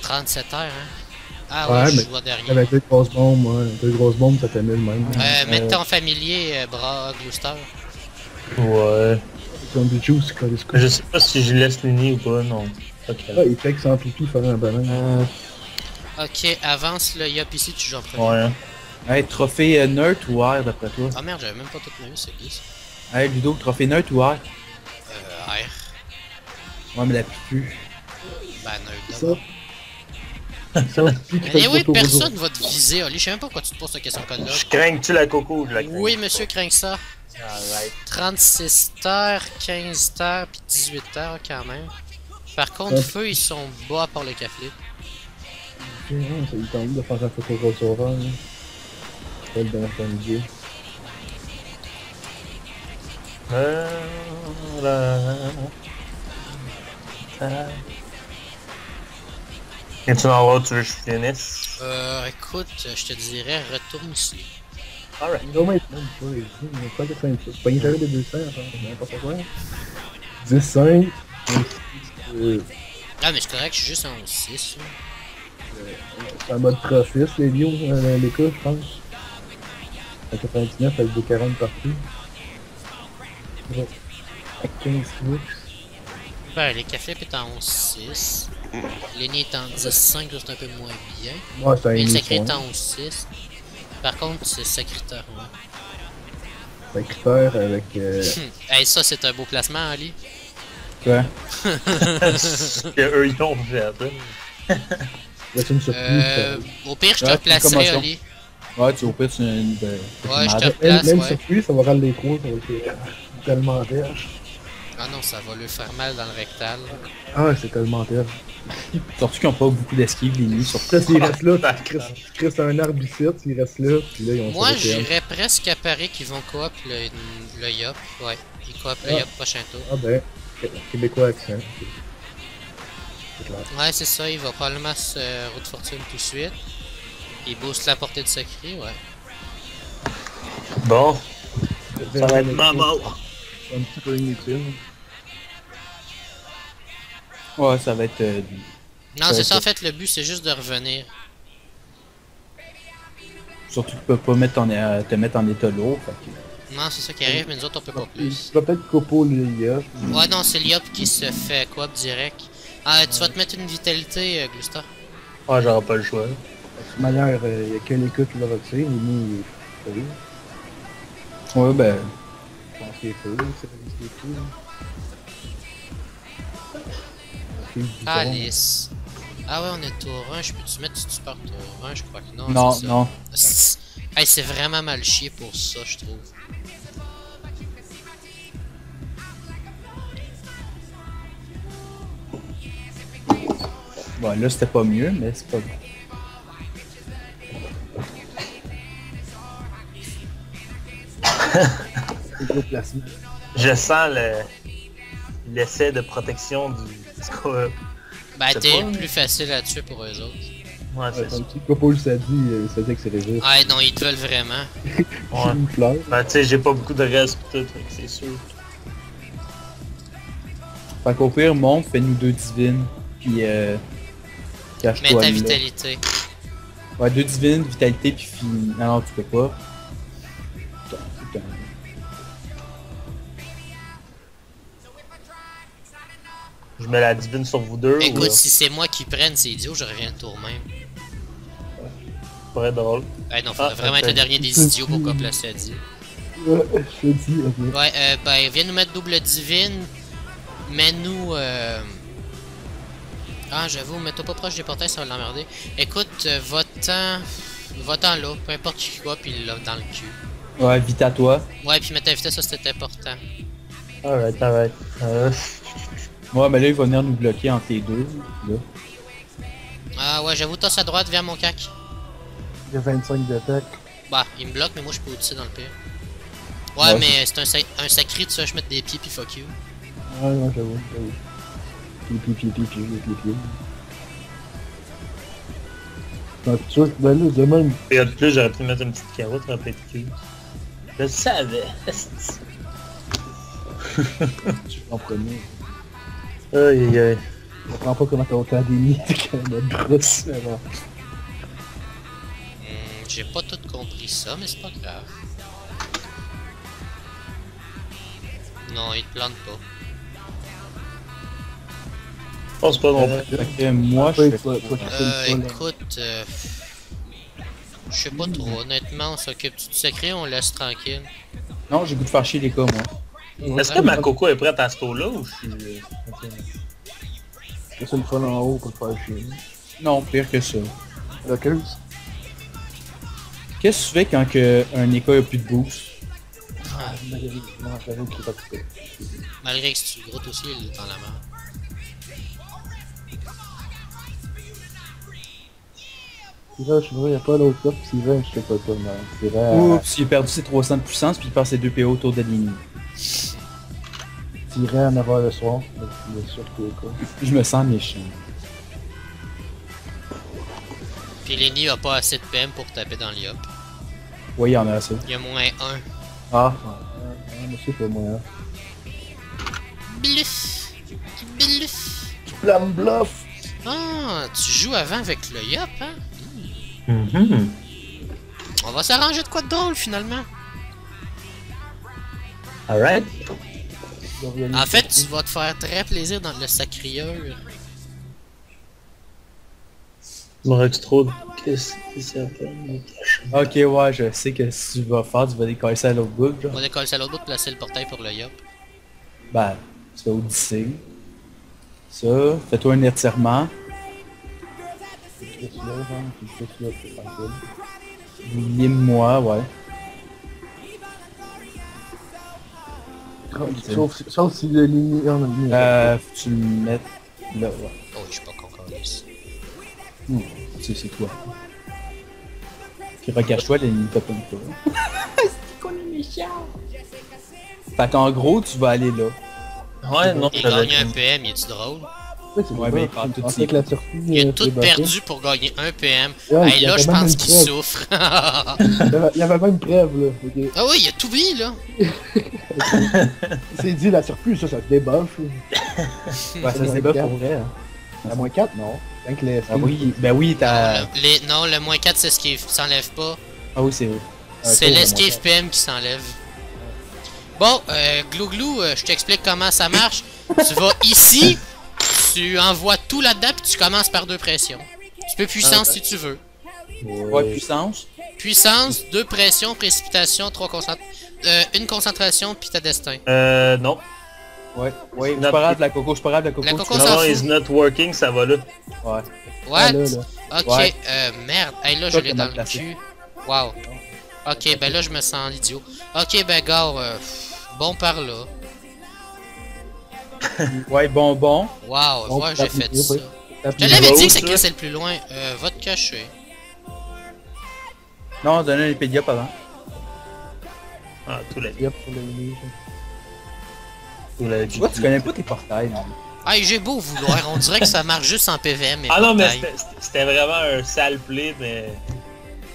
37 heures, hein? Ah ouais, je vois derrière. Avec deux grosses bombes, ouais. Deux grosses bombes, ça t'amène même. Mets ton familier, bras Gloucester. Ouais. Comme du juice, quoi, les scouts. Je sais pas si je laisse l'uni ou pas, non. Ok. Ah, il fait que sans pipi faire un banane. Ok, avance le Yop ici, tu joues en premier. Ouais. Hey, trophée neutre ou air d'après toi? Ah merde, j'avais même pas tout vu, c'est glisse. Hey, Ludo, trophée neutre ou air? Air. Ouais, mais la plus. Ben, neutre Ça. d'abord. Ça, puis tu fais Mais le oui, photo personne va te viser, Oli. Je sais même pas pourquoi tu te poses cette question code là. Je crains-tu la coco ou je la crains? Oui, monsieur, crains que ça. Alright. 36 terres, 15 terres, puis 18 terres quand même. Par contre, feu, ils sont bas pour le café. Ok, ouais, ça lui tente de faire un photo crossover, là. C'est le dernier familier. Es-tu dans l'autre, tu veux que je finisse? Écoute, je te dirais, retourne ici. Alright. Non, mais même pas ici, mais pas 86. C'est pas une carré de 200, genre, n'importe quoi. 10, 5, Ah, mais c'est correct, je suis juste en 6. c'est en mode profit, les lions, les cas, je pense. À 99 avec des 40 partout. Ouais. Avec 15 switch. Ben, les cafés est en 11-6. Lenny est en 10-5, c'est un peu moins bien. Ouais, c'est un Mais le émission. sacré est en 11-6. Par contre, c'est sacriteur, ouais. Sacrifier avec. Hey, ça, c'est un beau placement, Ali. Quoi? Que eux, ils ont fait. Là, tu me surprise. Au pire, je te Ouais, replacerai, commotion. Ali. Ouais, tu au pire, tu une. Ouais, je te Même, replace, même ouais. surprise, ça va rendre les trois, ça va être tellement terge. Ah non, ça va lui faire mal dans le rectal. Ah, c'est tellement terge. Surtout qu'ils ont pas beaucoup d'esquives, les nuits. Ça, s'il reste là, tu crisses un arbre ici, s'il reste là, puis là, ils ont Moi, fait le PM. j'irais presque à Paris qu'ils vont coop le Yop. Ouais, ils coop le Ah. Yop prochain tour. Ah ben, Québécois accent. C'est clair. Ouais, c'est ça, il va probablement se route fortune tout de suite. Il booste la portée de secret, ouais. Bon, ça va être ma mort. Un petit peu inutile. Ouais, ça va être. Non, Ouais, c'est ça, c'est- en fait, le but, c'est juste de revenir. Surtout que tu peux pas mettre te mettre en état lourd. Fait que... Non, c'est ça qui arrive, mais nous autres, on peut pas Il plus. va peut-être copo l'IA. Ouais, non, c'est l'Yop qui se fait coop direct. Ah, tu vas te mettre une vitalité, Glusta. Ah, j'aurai pas le choix. De toute manière, il n'y a que les cas qui le retirent, mais nous, il est feu. Ouais, ben. Je pense qu'il est feu, c'est pas qu'il est feu. Alice. Ah ouais, on est tour 1, je peux-tu mettre si tu pars tour 1? Je crois que non. Non, c'est ça. non. Hey, c'est vraiment mal chié pour ça, je trouve. Bon, là, c'était pas mieux, mais c'est pas. C'est gros placement. Je sens l'essai de protection du coop. Ben, C'est t'es pas- plus facile à tuer pour eux autres. Ouais, c'est ça. Un petit copo le ça dit que c'est résiste. Ah non, ils te veulent vraiment. Ouais. Une fleur. Ben, tu sais, j'ai pas beaucoup de reste pis tout, fait que c'est sûr. Fait qu'au pire, monte, fais-nous 2 divines. Puis, Mets cache-toi ta là. vitalité. Ouais, 2 divines, vitalité, puis fini. Non, non, tu peux pas. Putain. Je mets la divine sur vous deux. Écoute, ou, si c'est moi qui prenne, c'est idiot, je reviens le tour même. Très drôle. Eh non, faudrait Ah, vraiment être le ok. dernier des idiots pour qu'on place la dit. Ouais, je te dis, ok. Ouais, ben, viens nous mettre double divine. Mets-nous, Ah, j'avoue, mets-toi pas proche des portails, ça va l'emmerder. Écoute, va-t'en là, peu importe qui quoi, pis il l'a dans le cul. Ouais, vite à toi. Ouais, puis mettre ta vitesse, ça c'était important. Alright, alright. Ouais, mais là, il va venir nous bloquer entre les deux. Là. Ah ouais, j'avoue, tosse à droite vers mon cac. Il y a 25 d'attaque. Bah, il me bloque, mais moi je peux au-dessus dans le pire. Ouais, Ouais. mais c'est un sacré, tu sais, je mets des pieds, pis fuck you. Ouais, non, j'avoue. Pied, les pieds. Ah, tu vois, ben là, de même, Et de plus, j'aurais pu mettre une petite carotte remplie de cul. Je le savais. tu en premier. Aïe aïe aïe. Je comprends pas comment t'as autant d'ennemis que notre brosse. Mais bon. J'ai pas tout compris ça, mais c'est pas grave. Non, il te plante pas. Je pense pas non plus. Fait que moi, je Après, fais... faut chercher le sol, Écoute, je sais pas trop, honnêtement, on s'occupe du secret, on laisse tranquille. Non, j'ai goût de faire chier les cas, moi. Est-ce que ma coco est prête à ce tour-là ou je suis. C'est ça le fun en haut pour le faire chier. Non, pire que ça. Rockers? Qu'est-ce que tu fais quand que un écho a plus de boost? Ah, non, j'avoue qu'il est pas coupé. Malgré que si tu le grottes aussi, il est dans la main. Syrah, je vois, y'a pas l'autre top, Syrah, je sais pas toi, mais Syrah... Oups, il a perdu ses 300 de puissance puis il perd ses 2 PO autour de l'ennemi. Syrah à 9h le soir, donc bien sûr que quoi. Je me sens méchant. Puis Lenny a pas assez de PM pour taper dans l'IOP. Oui, il y en a assez. Il y a moins 1. Ah, Mais c'est pas moi, hein. Bluff! Bluff! Flamme bluff! Ah, tu joues avant avec le YOP, hein? Mhm. On va s'arranger de quoi de drôle finalement. Alright. En fait, tu vas te faire très plaisir dans le sacrieur. Morextrode, qu'est-ce que ça s'appelle? ok, ouais, je sais que si tu vas faire, tu vas décoller ça à l'autre bout, On genre. va décoller ça à l'autre bout, placer le portail pour le YOP. Ben, tu vas Odyssée. Ça, fais-toi un étirement. Lime-moi, ouais. Sauf si le ligne... on a mis... Faut que tu le mettes là, ouais. Oh, je suis pas concorde ici. C'est toi. Puis recache-toi, l'ennemi t'a pas une fois. C'est qu'on est méchant! Fait qu'en gros, tu vas aller là. Ouais, non, Il j'avais gagne un PM, il est-tu drôle? Ouais, mais il prend tout avec la surprise... Il a tout perdu pour gagner un PM. Ouais, Hey, il y là, avait je même pense une qu'il preuve. souffre. Il y avait même une preuve, là. Ok. Ah oui, il a tout mis, là. C'est dit, la surprise, ça se débuff. Ouais, ça se débat pour vrai, hein. À moins 4, non. Rien que les... Ah oui, ben oui, t'as... Non, le moins 4, c'est ce qui s'enlève pas. Ah oui, c'est vrai. C'est l'esquive PM qui s'enlève. Bon, Glouglou, je t'explique comment ça marche. Tu vas ici, tu envoies tout là-dedans, puis tu commences par 2 pressions. Tu peux puissance si tu veux. Ouais, puissance. Puissance, 2 pressions, précipitation, 3 une concentration, puis ta destin. Non. Ouais, ouais, c'est pas grave de la coco, c'est pas grave de la coco. La coco, tu- s'en Non, fout. is not working, ça va là. Ouais. What? Ah, là. Ok, Ouais. merde. Hey, là, je Toi, l'ai t'es dans mal le placé. cul. Wow. Ok, ben là, je me sens l'idiot. Ok, ben, gars, bon par là. Ouais, bonbon. Wow, Bon, ouais, j'ai fait oui, ça. oui. Je te l'avais va dit où, que c'est ça? que c'est le plus loin. Va te cacher. Non, donne un épédiop avant. Ah, tout l'a Yep, pour le ligne. tout l'a Tu vois, tu connais pas tes portails, non? Hey, j'ai beau vouloir, on dirait que ça marche juste en PVM. Ah non, mais portails. c'était vraiment un sale play, mais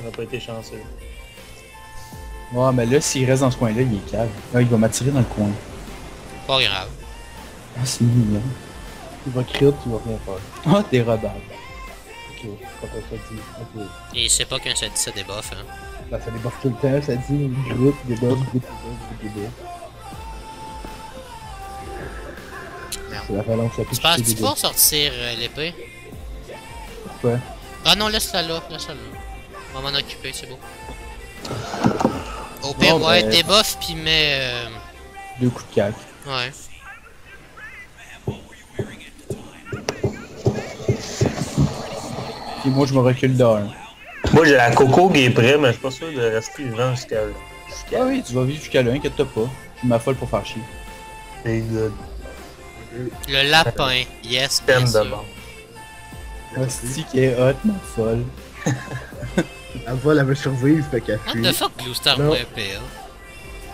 on n'a pas été chanceux. Ouais, mais là, s'il reste dans ce coin-là, il est cave. Là, il va m'attirer dans le coin. Pas grave. Ah, c'est mignon. Tu vas crit, tu vas rien faire. Ah, t'es rebelle. Ok, quand ça dit. Ok. Et c'est pas qu'un ça débuff, hein. Là, ça débuffe tout le temps, ça dit groupe, débuff, groupe, débuff. Merde. C'est la phalange la plus Tu penses que tu touchée peux sortir l'épée? Ouais. Ah non, laisse-la là, laisse-la là. On va m'en occuper, c'est beau. Au pire, Bon, ouais, ben- débuff pis mets... 2 coups de cac. Ouais. Puis moi, je me recule d'un. Moi, j'ai la coco qui est prête, mais je suis pas sûr de rester vivant jusqu'à là. Ah oui, tu vas vivre jusqu'à là, inquiète-toi pas. Je m'affole pour faire chier. C'est good. Le lapin, yes, bien Thème de sûr. mort. Hostie qui est hot, ma folle. Elle va, elle veut survivre, fait qu'elle What fuit. the fuck, Glouster.pl?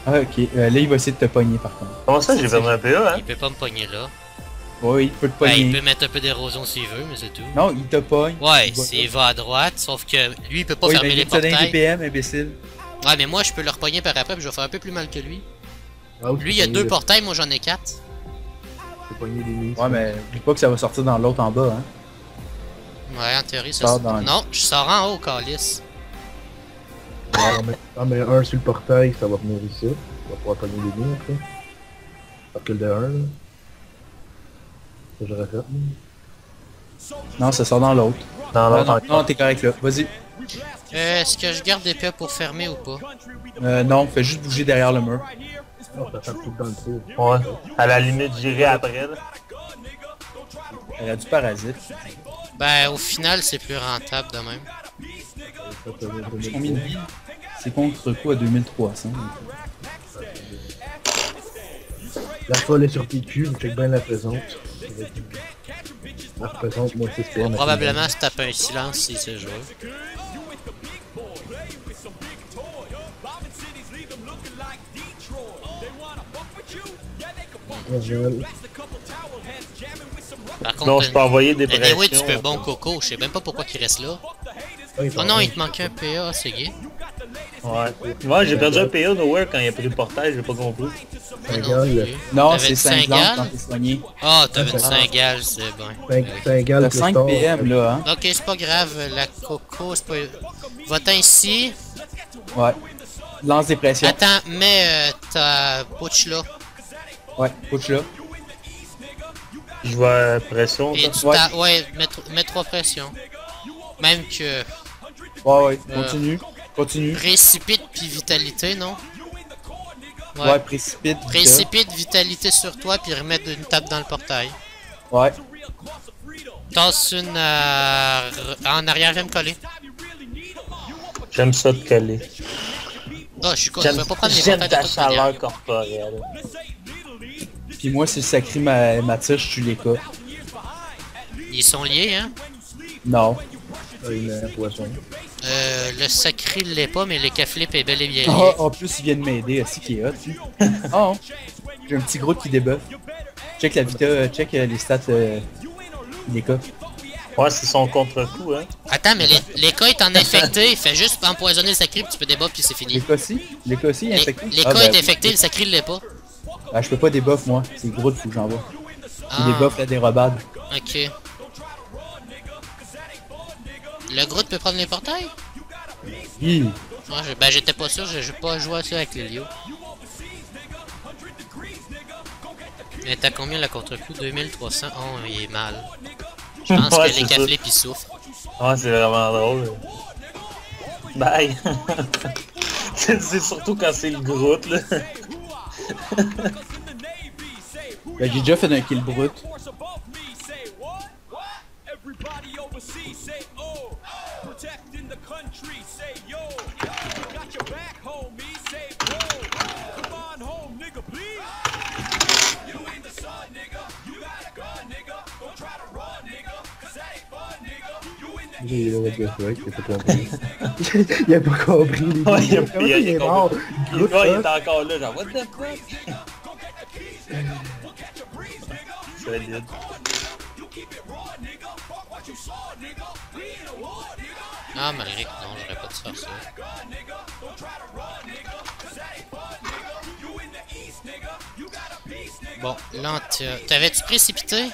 Ah, ok. Là, il va essayer de te pogner, par contre. Comment ça, j'ai perdu un PA, hein? Il peut pas me pogner là. Ouais, il peut te Ben, pogner. il peut mettre un peu d'érosion s'il veut, mais c'est tout. Non, il te pogne. Ouais, Il va- s'il va à droite, sauf que lui, il peut pas Oui, fermer mais les il te donne portails. des PM, imbécile. Ouais, mais moi, je peux le repogner par après, puis je vais faire un peu plus mal que lui. Ah, oui, Lui, il a c'est 2 mieux. portails, moi, j'en ai 4. pogner des nids. Ouais, mais dis pas que ça va sortir dans l'autre en bas, hein. Ouais, en théorie, ça... Sors dans- Non, je sors en haut, calice. On met un sur le portail, ça va venir ici. On va pouvoir pogner des nids après. Parce que le de 1 là. Ça j'aurais fait. Non, ça sort dans l'autre. Dans Ah, l'autre non, t'es correct là. Vas-y. Est-ce que je garde des PA pour fermer ou pas? Non, fais juste bouger derrière le mur. Non, ça tape tout dans le trou. Ouais. À la limite, j'irai après, là. Elle a du parasite. Ben, au final, c'est plus rentable de même. Combien de vie? C'est contre quoi à 2300? La folle est sur PQ, check bien la présente. La présente, moi c'est ce Probablement se taper un silence si c'est joué. Par Non, contre, je peux envoyer des pressions. oui, tu peux bon coco, je sais même pas pourquoi il reste là. Oh non, il te manquait un PA, c'est gay. Ouais. Ouais, j'ai perdu un PA nowhere quand il a pris le portail, j'ai pas compris. Moi non plus. Non, T'avais c'est dit 5 Saint-Gall? quand t'es soigné. Ah, t'avais une Saint-Gall, c'est bon. C'est égal T'as 5 PM là, hein? Ok, c'est pas grave, la coco, c'est pas... Va-t'en ici. Ouais. Lance des pressions. Attends, mets ta bouche là. Ouais, push là. Je vois pression. Et ça. tu ouais, mets 3 pressions. Même que Ouais, continue. Continue. précipite puis vitalité, non? Ouais, précipite. vite. Précipite, vitalité sur toi puis remettre une tape dans le portail. Ouais. Tasse une en arrière, viens me coller. J'aime ça de coller. Oh, je suis con, je vais pas prendre les J'aime portails ta de toute manière. chaleur corporelle. Puis moi, si le sacré m'attire, je tue les cas. Ils sont liés, hein? Non. Une poisson. Le sacré l'est pas, mais les flip est bel et bien Ah, lié. en plus, il vient de m'aider, aussi qui est hot. lui. Ah, j'ai un petit gros qui débuffe. Check la vita, check les stats des cas. Ouais, c'est son contre-coup, hein. Attends, mais les cas est en infecté, fais juste empoisonner le sacré puis tu peux débuff puis c'est fini. Les cas aussi, infectés. Les Ah, cas ben, est infecté, le sacré l'est pas. Ah, je peux pas débuff, moi. C'est gros, faut que j'en vais. Ah, Il débuff la dérobade. ok. Le Groot peut prendre les portails? Hi. Ouais, ben j'étais pas sûr, j'ai pas joué à ça avec les Lio. Mais t'as combien le contre-coup? 2300? Oh, il est mal. Je pense Ouais, que les c'est ça. caflés ils souffrent. Ouais, c'est vraiment drôle. Bye. C'est surtout quand c'est le Groot, là. Ben, j'ai déjà fait un kill brut. Il a pas compris. Il a pas compris. Ouais, Il est mort. Il est encore là, genre, what the fuck? Solide. Ah, malgré que non, j'aurais pas dû faire ça. Bon, là, t'avais-tu précipité?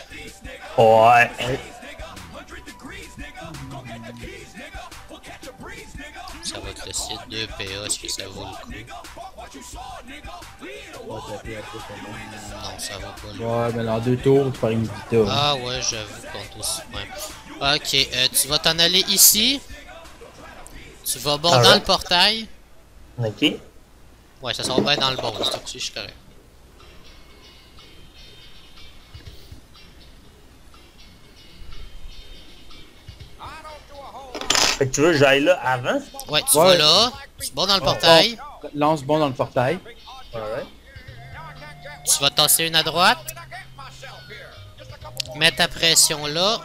Ouais. Ça va te laisser 2 PA, est-ce que ça vaut le coup? Non, ça vaut pas le coup. Ouais, mais en 2 tours, tu fais une vita. Ah ouais, j'avoue qu'on aussi. Ouais. Ok, tu vas t'en aller ici. Tu vas bon dans le portail. Ok. Ouais, ça sera bien dans le bon, c'est aussi, je suis correct. Fait que tu veux que j'aille là avant? Ouais, tu Ouais. vas là, tu vas dans le portail, Lance bon dans le portail. Ouais. tu vas tasser une à droite. Mets ta pression là,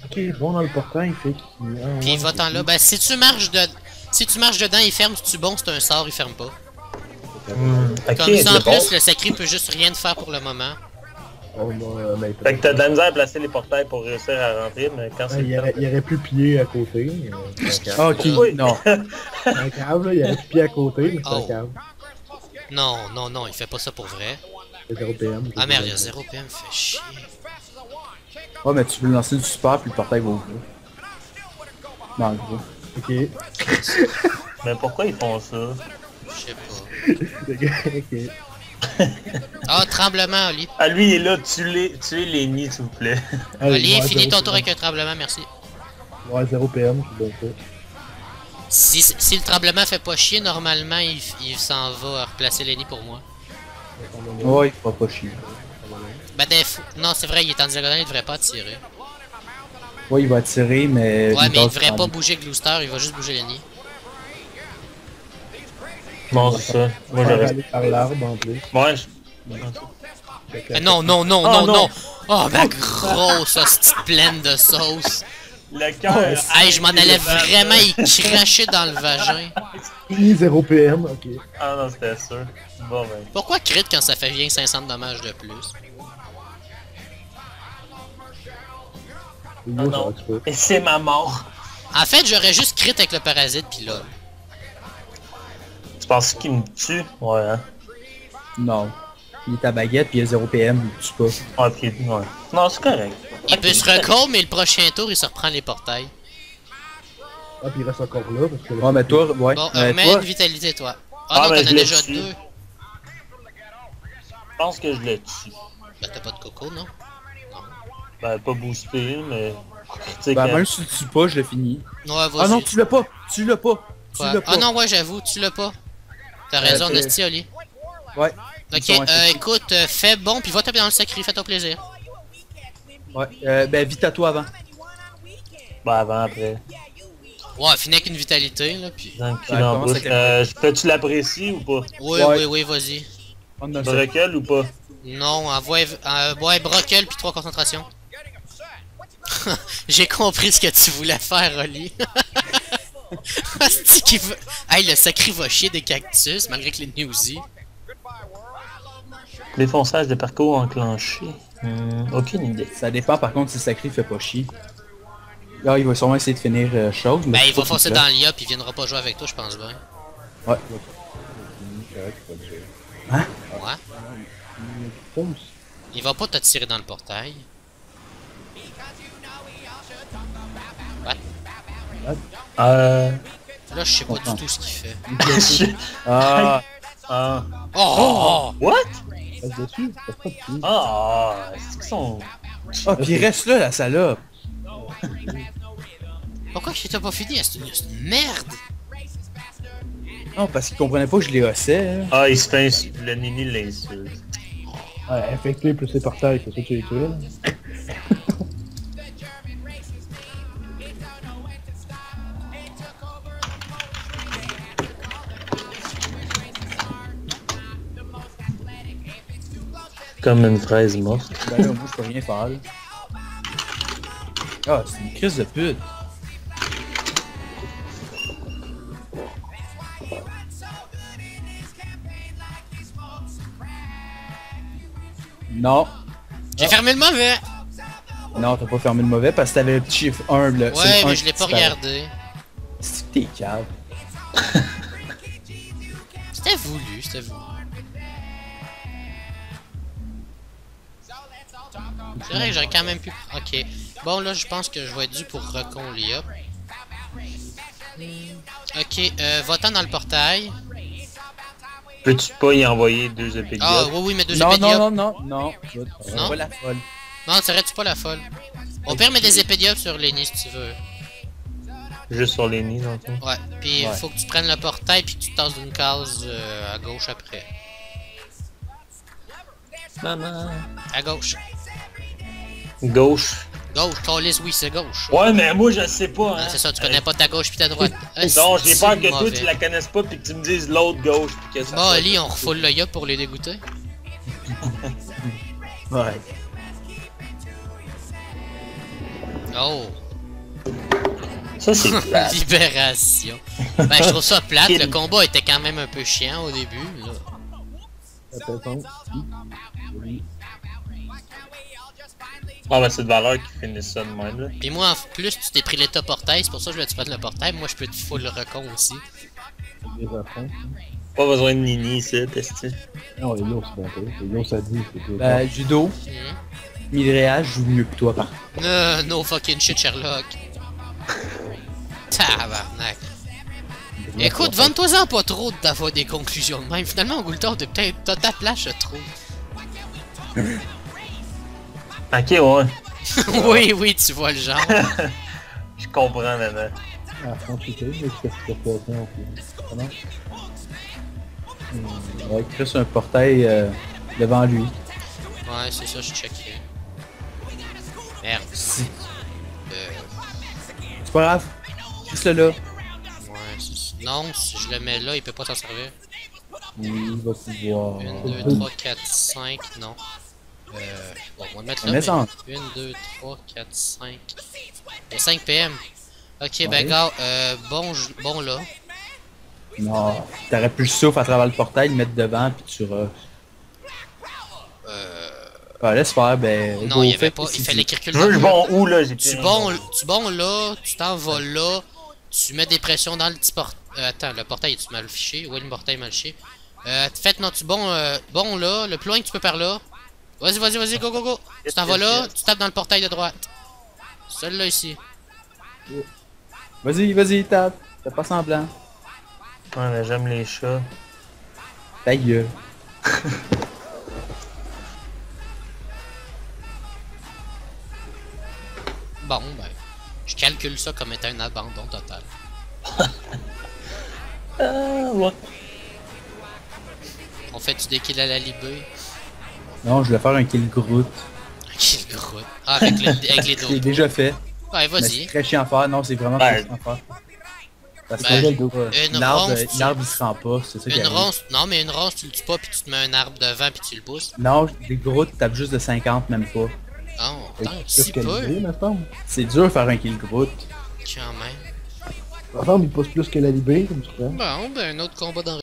Ok, bon dans le portail, fait qu'il... puis va-t'en là. Ben, si tu marches dedans, il ferme. Si tu bon, c'est un sort, il ferme pas. Ok, Comme ça, en c'est bon. plus, le sacré peut juste rien te faire pour le moment. Oh, non, mais Fait que t'as de la misère à placer les portails pour réussir à rentrer, mais quand c'est il le temps... aurait pu plier à côté. C'est un cave. Ah, ok, Oui. non. C'est un cave, là. Il aurait pu plier à côté, mais c'est Oh. un cave. Non, non, non, il fait pas ça pour vrai. C'est 0 PM. Ah merde, il y a 0 PM, fait chier. Ouais, mais tu veux lancer du super puis le portail va ouvrir. Non, en gros. Ok. Mais pourquoi ils font ça? Je sais pas. Ok. Ah, tremblement, Oli. Ah, lui, il est là, tuez les nids, s'il vous plaît. Oli, ouais, finis 0 ton tour PM. avec un tremblement, merci. Ouais, 0 PM, je suis bien fait. Si le tremblement fait pas chier, normalement, il s'en va replacer Lenny pour moi. Ouais, il fera pas chier. Ben, non, c'est vrai, il est en diagonale, il devrait pas tirer. Ouais, il va tirer, mais... Ouais, mais il va devrait se pas prendre. bouger Gloucester, il va juste bouger Lenny. Non, c'est ça. Moi, Ouais, j'aurais... aller par l'arbre en plus. Ouais, Non, non, non, Oh, non, non. non! Oh, ma grosse hostie pleine de sauce! le cœur... Hey, je m'en allais vraiment y cracher dans le vagin. Fini 0 PM, ok. Ah non, c'était sûr. Bon, ben... Pourquoi crit quand ça fait bien 500 de dommages de plus? C'est Ah mieux, non. ça va, tu peux. Et c'est ma mort. En fait, j'aurais juste crit avec le parasite pis là. Tu penses qu'il me tue? Ouais, hein. Non. Il est à baguette puis il y a 0 PM, il tue pas. Ouais, puis... Ouais. Non, c'est correct. Il peut se recall, mais le prochain tour, il se reprend les portails. Ah, puis il reste encore là, parce que... Ouais, mais toi, ouais. Bon, mais mets toi, une vitalité, toi. Ah, Ah non, ben, t'en je as l'ai déjà tué. 2. Je pense que je le tue. Ben, t'as pas de coco, non? Ben, pas boosté, mais... Tu sais, ben, quand- même si tu le tues pas, je l'ai fini. Ouais, vas-y. Ah non, tu l'as pas! Tu l'as pas! Tu Ouais. l'as pas! Ah non, ouais, j'avoue, tu l'as pas. T'as raison, c'est- Nasty, Oli. Ouais. Ok, Ils sont infectés. écoute, fais bon, puis va taper dans le sacré, fais-toi plaisir. Ouais. Ben, vite à toi avant. Ben, avant, après. Ouais, finis avec une vitalité, là, puis... Dans le cul Ouais, dans la commence bouche. avec Peux-tu l'apprécier ou pas? Oui, Ouais. oui, vas-y. On dans le sac. Brocal ou pas? Non, envoie... ouais, brocal, puis 3 concentrations. J'ai compris ce que tu voulais faire, Oli. Asti qui va... Hey, le sacré va chier des cactus, malgré que les newsies. Défonçage de parcours enclenché. Aucune idée. Ça dépend par contre si le sacré fait pas chier. Là, il va sûrement essayer de finir chose. Ben, mais il va foncer dans l'IA, puis il viendra pas jouer avec toi, je pense bien. Ouais. Hein? Ouais. Fonce. Il va pas te tirer dans le portail. Là, je sais pas du tout ce qu'il fait. Ah! Ah. Oh! What? Reste dessus, reste pas dessus. Ah, c'est qu'ils sont... Ah, pis il reste là, la salope! Pourquoi qu'il t'a pas fini? C'est une merde! Non, parce qu'il comprenait pas que je les hossais. Hein. Ah, il se fait le nini l'insulte. Ouais, infecté plus les portails, c'est ça que tu utile. Comme une fraise morte. Ben là, moi, je peux rien faire. Là. Ah, c'est une crise de pute. Non. J'ai fermé le mauvais! Non, t'as pas fermé le mauvais parce que t'avais le petit chiffre 1 là. C'est Ouais, le un mais je l'ai qui pas disparaît. regardé. C'est que t'es cave. C'était voulu, c'était voulu. C'est vrai que j'aurais quand même pu... Ok. Bon, là, je pense que je vais être dû pour recon l'IA. Ok, va-t'en dans le portail. Peux-tu pas y envoyer 2 épées de Ah, diable? oui, oui, mais deux Non, épées de non, diable. non, non, non. C'est Non? pas la folle. Non, t'arrêtes pas la folle. Au pire, mets des épées de diable sur Lenny si tu veux. Juste sur les nids, dans le fond. Ouais, puis Ouais. faut que tu prennes le portail puis que tu tasses d'une case à gauche après. Maman. À gauche. Gauche. Gauche, calice, oui, c'est gauche. Ouais, mais moi, je sais pas, Ah, hein. c'est ça, tu connais pas ta gauche puis ta droite. Ah, Non, j'ai c'est peur que mauvais. toi, tu la connaisses pas pis que tu me dises l'autre gauche pis que ça Bon, soit- Ali, on refoule le yop pour les dégoûter. Ouais. Oh, Ça, c'est plate. libération. Ben, je trouve ça plate, le combat était quand même un peu chiant au début. Là. Attention. Ah, ben, c'est de valeur qui finit ça de même, là. Puis moi, en plus, tu t'es pris l'état portail, c'est pour ça que je voulais te prendre le portail. Moi, je peux te full recon aussi. Des affronts. Pas besoin de Nini ici, testi. Non, les lourds, c'est bon, les lourds, ça dit, c'est tout. Judo, Mhm. Midrea joue mieux que toi, par No fucking shit, Sherlock. Tabarnak. Écoute, vante-toi-en pas trop d'avoir des conclusions de même. Finalement, Goultor, t'as ta place, je trouve. Ok, ouais. Oui, oui, tu vois le genre. Je comprends, Nana. Ah, franchité, mais qu'est-ce que tu fais en plus? Comment? Ouais, Chris un portail devant lui. Ouais, c'est ça, je checkais. Merde. C'est Euh, pas grave. Chris là. ouais, non, si je le mets là, il peut pas s'en servir. Oui, il va pouvoir. 1, 2, 3, 4, 5, non. Bon, on va le mettre là. Mais ça. 1, 2, 3, 4, 5. Il y a 5 PM. Ok, Ouais. ben, gars, bon là. Non, t'aurais pu le souffle à travers le portail, le mettre devant, puis tu rushes. Ouais, laisse faire, ben... Non, go, il y avait fais pas. ce Il qu'il fallait dit. qu'il recule. Je veux le bon où, là? J'ai Tu bon là, tu t'en vas là, tu mets des pressions dans le petit portail. Attends, le portail est-tu mal fiché? Oui, le portail est mal fiché. Faites, non, tu bon là, le plus loin que tu peux par là. Vas-y, go, go, go. Tu t'en vas là, tu tapes dans le portail de droite. Celui-là ici. Vas-y, tape. Fais pas semblant. Ouais, mais j'aime les chats. Ta gueule. Bon, ben, je calcule ça comme étant un abandon total. Ouais. On fait-tu des kills à la libé? Non, je vais faire un kill Groot. Kill Groot. Ah, avec les Je l'ai dos. déjà fait. Ouais, Mais c'est vas-y. très chiant à faire. Non, c'est vraiment Ouais. très chiant à faire. Parce Ben, que une l'arbre, ronce, l'arbre il se rend pas, c'est ça qui Une arrive. ronce, non, mais une ronce, tu le tues pas, puis tu te mets un arbre devant, puis tu le pousses. Non, les Groot tapent juste de 50, même pas. Oh, putain, C'est si ce qu'elle peu, dit, me semble. C'est dur de faire un kill Groot. quand même. Me semble, il pousse plus que la libé, comme tu fais. Bon, ben, un autre combat dans